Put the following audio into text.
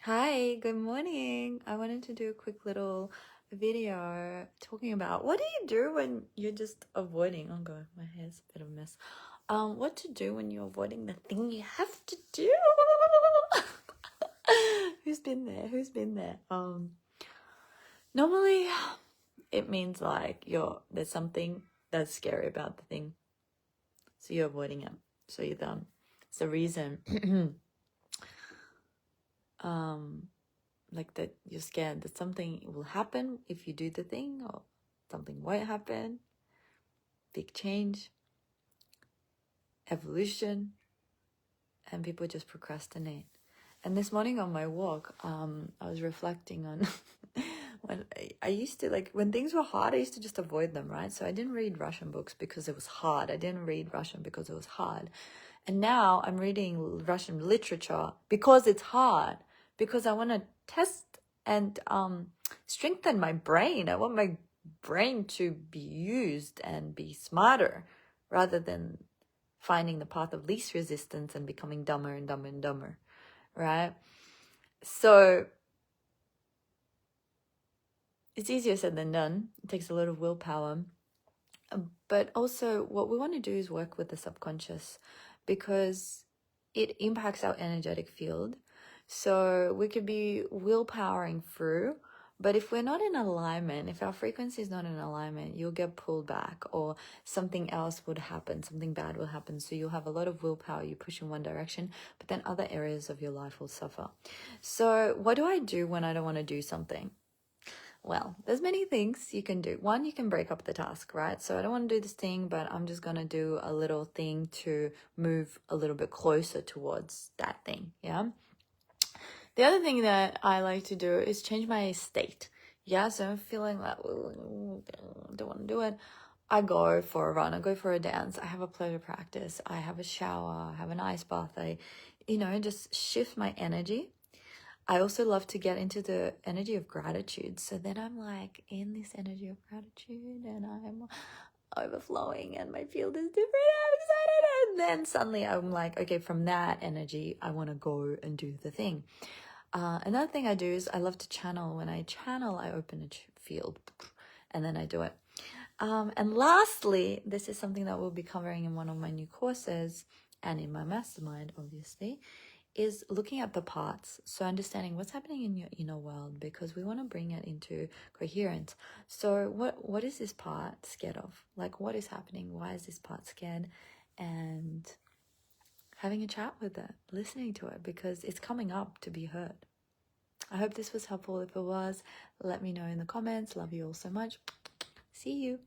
Hi, good morning. I wanted to do a quick little video talking about what do you do when you're just avoiding, oh god, my hair's a bit of a mess. What to do when you're avoiding the thing you have to do. Who's been there? Who's been there? Normally it means like there's something that's scary about the thing. So you're avoiding it. So you're done. It's the reason like that you're scared that something will happen if you do the thing, or something won't happen, big change, evolution, and people just procrastinate. And this morning on my walk, I was reflecting on when I used to, like, when things were hard, I used to just avoid them, right? So I didn't read Russian books because it was hard. I didn't read Russian because it was hard. And now I'm reading Russian literature because it's hard, because I want to test and strengthen my brain. I want my brain to be used and be smarter rather than finding the path of least resistance and becoming dumber and dumber and dumber, right? So it's easier said than done. It takes a lot of willpower. But also what we want to do is work with the subconscious, because it impacts our energetic field. So we could be willpowering through, but if we're not in alignment, if our frequency is not in alignment, you'll get pulled back, or something else would happen, something bad will happen. So you'll have a lot of willpower, you push in one direction, but then other areas of your life will suffer. So what do I do when I don't want to do something? Well, there's many things you can do. One, you can break up the task, right? So I don't want to do this thing, but I'm just going to do a little thing to move a little bit closer towards that thing, yeah? The other thing that I like to do is change my state. Yeah, so I'm feeling like, don't want to do it. I go for a run, I go for a dance, I have a pleasure practice, I have a shower, I have an ice bath, I just shift my energy. I also love to get into the energy of gratitude. So then I'm like in this energy of gratitude and I'm overflowing and my field is different. I'm excited. And then suddenly I'm like, okay, from that energy, I want to go and do the thing. Another thing I do is I love to channel. When I channel, I open a field and then I do it. And lastly, this is something that we'll be covering in one of my new courses and in my mastermind, obviously, is looking at the parts. So understanding what's happening in your inner world, because we want to bring it into coherence. So what is this part scared of? Like, what is happening? Why is this part scared? And having a chat with it, listening to it, because it's coming up to be heard. I hope this was helpful. If it was, let me know in the comments. Love you all so much. See you.